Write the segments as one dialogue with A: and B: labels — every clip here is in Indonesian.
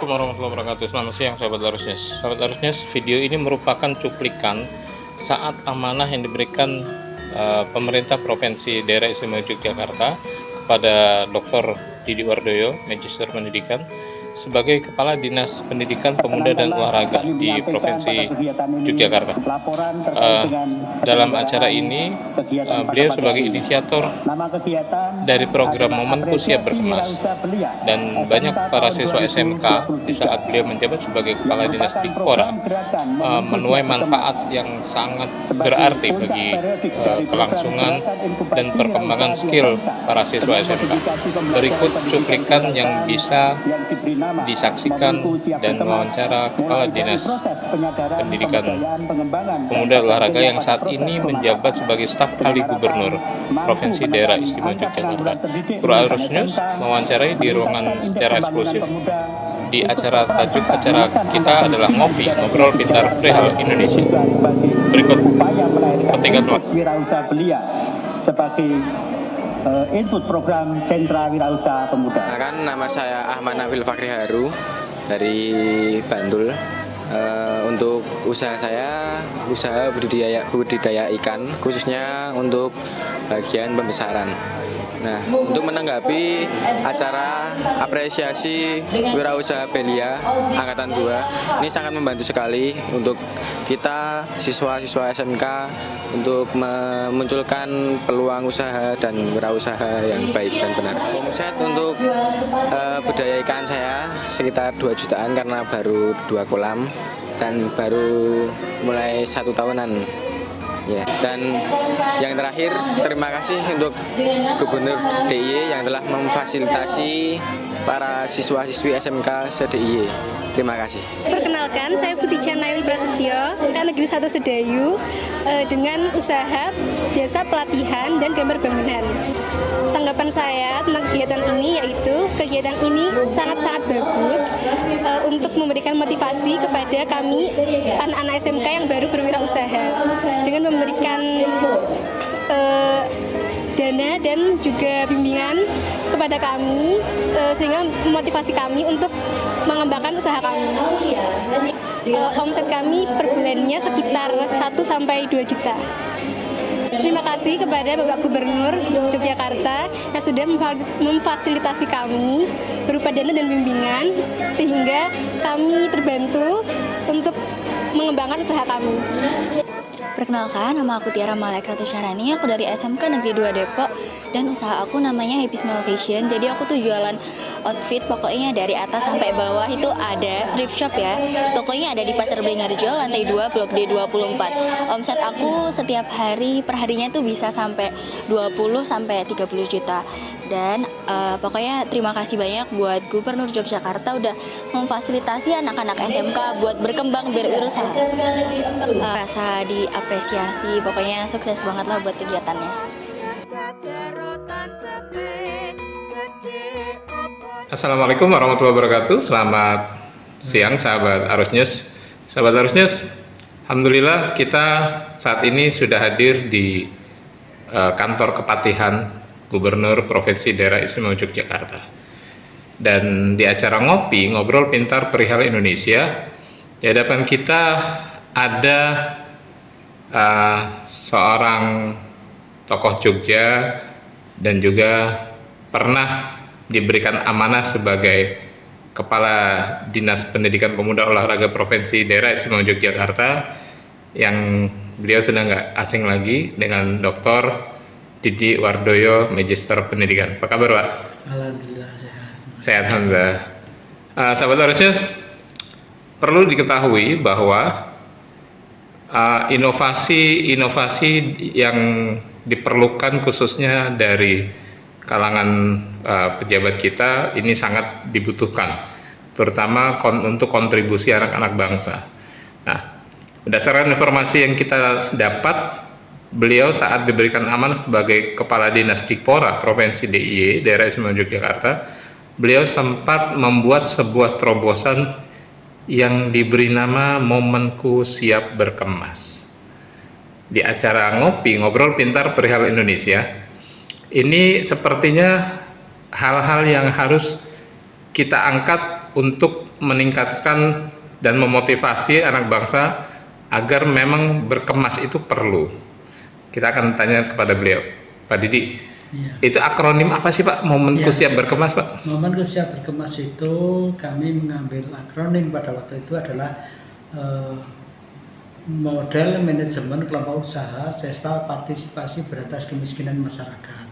A: Assalamualaikum warahmatullahi wabarakatuh. Selamat siang sahabat Larusnews. Sahabat Larusnews, video ini merupakan cuplikan saat amanah yang diberikan pemerintah Provinsi Daerah Istimewa Yogyakarta kepada Dr. Didi Wardoyo, Magister Pendidikan, sebagai Kepala Dinas Pendidikan Pemuda dan Olahraga di Provinsi Yogyakarta. Dalam acara ini, beliau sebagai inisiator dari program Momenku Siap Berkemas, dan banyak para siswa SMK di saat beliau menjabat sebagai Kepala Dinas Dikpora menuai manfaat yang sangat berarti bagi kelangsungan dan perkembangan skill para siswa SMK. Berikut cuplikan yang bisa disaksikan dan wawancara Kepala Dinas Pendidikan Pemuda Olahraga yang saat ini menjabat sebagai staf ahli Gubernur Provinsi Daerah Istimewa Yogyakarta. Larusnews mewawancarai di ruangan secara eksklusif di acara. Tajuk acara kita adalah Ngobrol Pintar Perihal Indonesia. Berikut petikan
B: wirausaha belia sebagai input program Sentra Wirausaha Pemuda.
C: Nama saya Ahmad Nabil Fakri Haru dari Bantul. Untuk usaha saya, usaha budidaya ikan, khususnya untuk bagian pembesaran. Nah, untuk menanggapi acara apresiasi wirausaha belia Angkatan 2, ini sangat membantu sekali untuk kita siswa-siswa SMK untuk memunculkan peluang usaha dan wirausaha yang baik dan benar. Omset untuk budaya ikan saya sekitar 2 jutaan karena baru 2 kolam dan baru mulai 1 tahunan. Ya, dan yang terakhir, terima kasih untuk Gubernur DIY yang telah memfasilitasi para siswa-siswi SMK se-DIY. Terima kasih.
D: Perkenalkan, saya Putih Naili Prasetyo, Negeri 1 Sedayu, dengan usaha jasa pelatihan dan gambar bangunan. Tanggapan saya tentang kegiatan ini yaitu kegiatan ini sangat-sangat bagus untuk memberikan motivasi kepada kami anak-anak SMK yang baru berwirausaha dengan memberikan dana dan juga bimbingan kepada kami sehingga memotivasi kami untuk mengembangkan usaha kami. Omset kami per bulannya sekitar 1-2 juta. Terima kasih kepada Bapak Gubernur Yogyakarta yang sudah memfasilitasi kami berupa dana dan bimbingan sehingga kami terbantu untuk mengembangkan usaha kami.
E: Perkenalkan, nama aku Tiara Malek Ratu Syahrani, aku dari SMK Negeri 2 Depok, dan usaha aku namanya Happy Smile Fashion. Jadi aku tuh jualan outfit, pokoknya dari atas sampai bawah itu ada thrift shop ya. Tokonya ada di Pasar Beringharjo, lantai 2, Blok D 24. Omset aku setiap hari, perharinya tuh bisa sampai 20-30 juta. Dan pokoknya terima kasih banyak buat Gubernur Yogyakarta udah memfasilitasi anak-anak SMK buat berkembang berwirausaha. Rasa diapresiasi, pokoknya sukses banget lah buat kegiatannya.
A: Assalamualaikum warahmatullahi wabarakatuh. Selamat siang sahabat Larusnews. Sahabat Larusnews, alhamdulillah kita saat ini sudah hadir di kantor Kepatihan Gubernur Provinsi Daerah Istimewa Yogyakarta. Dan di acara Ngobrol Pintar Perihal Indonesia, di hadapan kita ada seorang tokoh Jogja dan juga pernah diberikan amanah sebagai Kepala Dinas Pendidikan Pemuda Olahraga Provinsi Daerah Istimewa Yogyakarta, yang beliau sudah nggak asing lagi dengan Dr. Didi Wardoyo, Magister Pendidikan. Apa kabar, Pak?
F: Alhamdulillah sehat.
A: Sehat, alhamdulillah. Sahabat Larusnews, perlu diketahui bahwa inovasi yang diperlukan khususnya dari kalangan pejabat kita ini sangat dibutuhkan, terutama untuk kontribusi anak-anak bangsa. Nah, berdasarkan informasi yang kita dapat, beliau saat diberikan amanah sebagai Kepala Dinas Dikpora Provinsi DIY Daerah Istimewa Yogyakarta, beliau sempat membuat sebuah terobosan yang diberi nama Momenku Siap Berkemas. Di acara Ngobrol Pintar Perihal Indonesia, ini sepertinya hal-hal yang harus kita angkat untuk meningkatkan dan memotivasi anak bangsa agar memang berkemas itu perlu. Kita akan tanya kepada beliau. Pak Didi,
F: Ya.
A: itu akronim apa sih Pak? Momenku
F: Ya.
A: siap berkemas Pak?
F: Momenku siap berkemas itu kami mengambil akronim pada waktu itu adalah model manajemen kelompok usaha siswa partisipasi berantas kemiskinan masyarakat.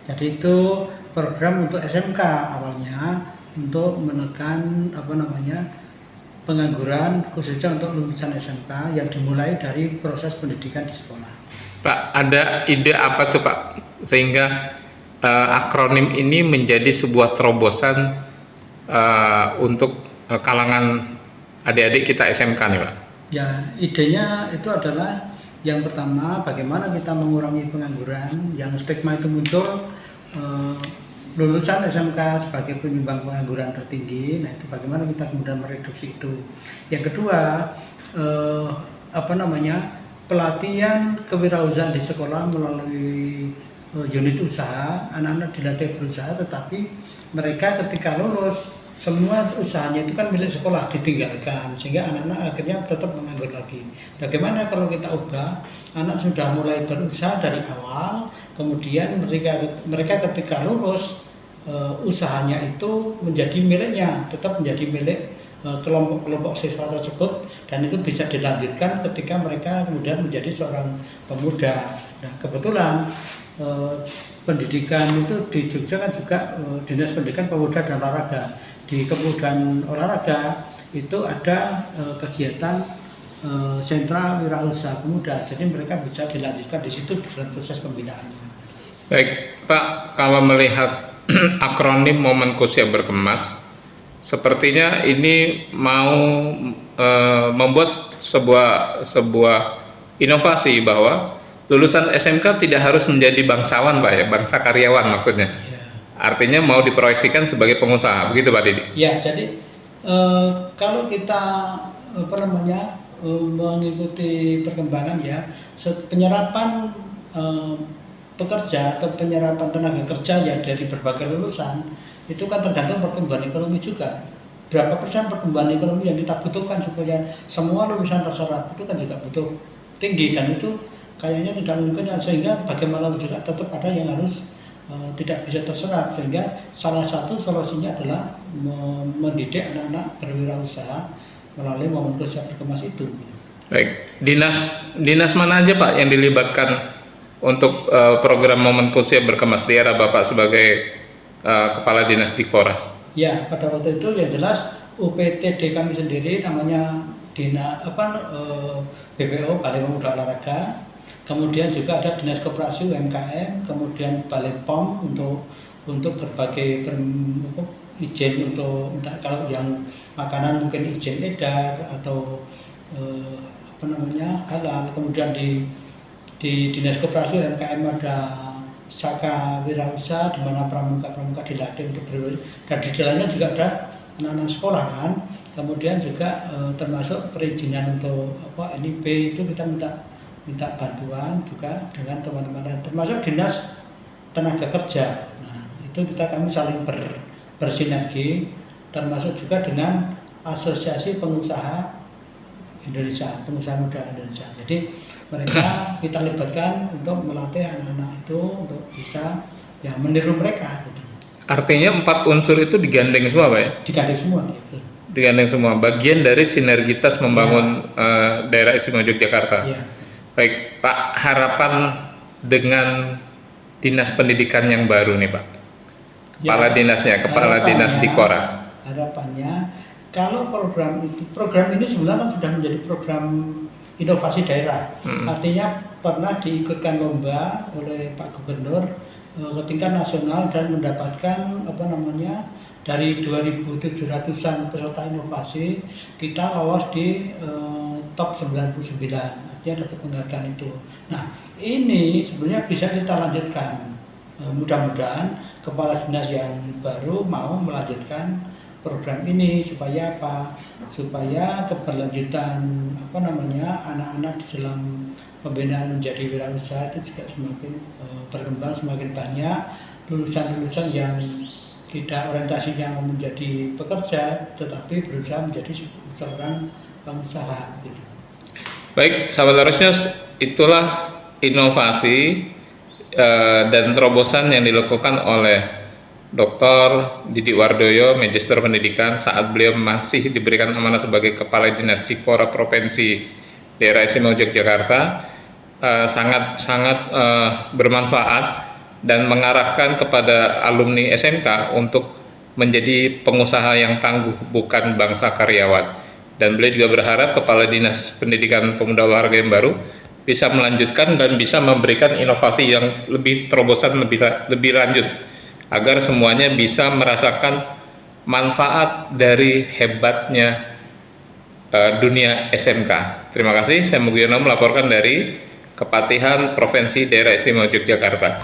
F: Jadi itu program untuk SMK awalnya untuk menekan pengangguran khususnya untuk lulusan SMK yang dimulai dari proses pendidikan di sekolah.
A: Pak, ada ide apa tuh Pak sehingga akronim ini menjadi sebuah terobosan untuk kalangan adik-adik kita SMK nih Pak?
F: Ya, idenya itu adalah yang pertama bagaimana kita mengurangi pengangguran, yang stigma itu muncul lulusan SMK sebagai penyumbang pengangguran tertinggi. Nah, itu bagaimana kita kemudian mereduksi itu. Yang kedua, pelatihan kewirausahaan di sekolah melalui unit usaha, anak-anak dilatih berusaha, tetapi mereka ketika lulus semua usahanya itu kan milik sekolah ditinggalkan, sehingga anak-anak akhirnya tetap menganggur lagi. Bagaimana kalau kita ubah, anak sudah mulai berusaha dari awal, kemudian mereka ketika lulus usahanya itu menjadi miliknya, tetap menjadi milik kelompok-kelompok siswa tersebut, dan itu bisa dilanjutkan ketika mereka kemudian menjadi seorang pemuda. Nah, kebetulan pendidikan itu di Jogja kan juga Dinas Pendidikan Pemuda dan Olahraga. Di Kepemudaan Olahraga itu ada kegiatan sentra wirausaha pemuda, jadi mereka bisa dilanjutkan di situ dalam proses pembinaannya.
A: Baik Pak, kalau melihat akronim Momenku Siap Berkemas, sepertinya ini mau membuat sebuah inovasi bahwa lulusan SMK tidak harus menjadi bangsawan Pak ya, bangsa karyawan maksudnya.
F: Ya.
A: Artinya mau diproyeksikan sebagai pengusaha, begitu Pak Didi?
F: Ya, jadi kalau kita mengikuti perkembangan ya, penyerapan pekerja atau penyerapan tenaga kerja yang dari berbagai lulusan itu kan tergantung pertumbuhan ekonomi juga. Berapa persen pertumbuhan ekonomi yang kita butuhkan supaya semua lulusan terserap itu kan juga butuh tinggi, dan itu kayaknya tidak mungkin, sehingga bagaimana juga tetap ada yang harus tidak bisa terserap, sehingga salah satu solusinya adalah mendidik anak-anak berwirausaha melalui Momenku Siap Berkemas itu.
A: Baik, dinas mana aja Pak yang dilibatkan untuk program Momenku Siap Berkemas di era Bapak sebagai Kepala Dinas Dikpora?
F: Ya, pada waktu itu yang jelas UPTD kami sendiri namanya BPO, Balai Pemuda Olahraga. Kemudian juga ada Dinas Koperasi UMKM, kemudian Balai POM untuk berbagai izin untuk kalau yang makanan mungkin izin edar atau halal. Kemudian di Dinas Koperasi UMKM ada Saka Wirausaha di mana pramuka dilatih untuk berwirausaha, dan di dalamnya juga ada anak-anak sekolah kan. Kemudian juga termasuk perizinan untuk NIB itu kita minta bantuan juga dengan teman-teman lain, termasuk Dinas Tenaga Kerja. Nah, itu kami saling bersinergi, termasuk juga dengan Asosiasi Pengusaha Indonesia, Pengusaha Muda Indonesia. Jadi mereka kita libatkan untuk melatih anak-anak itu untuk bisa meniru mereka. Gitu.
A: Artinya 4 unsur itu digandeng semua Pak ya?
F: Digandeng semua. Ya, betul.
A: Digandeng semua, bagian dari sinergitas membangun daerah istimewa Yogyakarta.
F: Ya.
A: Baik Pak, harapan dengan Dinas Pendidikan yang baru nih Pak, Kepala Dinasnya, Kepala Dinas Dikpora.
F: Harapannya kalau program ini sebenarnya sudah menjadi program inovasi daerah. Artinya pernah diikutkan lomba oleh Pak Gubernur ke tingkat nasional dan mendapatkan dari 2.700-an peserta inovasi, kita lolos di top 99. Artinya dapat penghargaan itu. Nah, ini sebenarnya bisa kita lanjutkan. Mudah-mudahan kepala dinas yang baru mau melanjutkan program ini supaya apa? Supaya keberlanjutan anak-anak di dalam pembinaan menjadi wirausaha itu juga semakin berkembang, semakin banyak lulusan-lulusan yang tidak orientasinya mau menjadi pekerja, tetapi berusaha menjadi seorang pengusaha. Gitu.
A: Baik, sahabat Larusnews, itulah inovasi dan terobosan yang dilakukan oleh Dr. Didi Wardoyo, Magister Pendidikan, saat beliau masih diberikan amanah sebagai Kepala Dinas Dipora Provinsi Daerah Istimewa Yogyakarta. Sangat bermanfaat dan mengarahkan kepada alumni SMK untuk menjadi pengusaha yang tangguh, bukan bangsa karyawan. Dan beliau juga berharap Kepala Dinas Pendidikan Pemuda Olahraga yang baru bisa melanjutkan dan bisa memberikan inovasi yang lebih terobosan, lebih lanjut, agar semuanya bisa merasakan manfaat dari hebatnya dunia SMK. Terima kasih, saya Mugiono melaporkan dari Kepatihan Provinsi Daerah Istimewa Yogyakarta.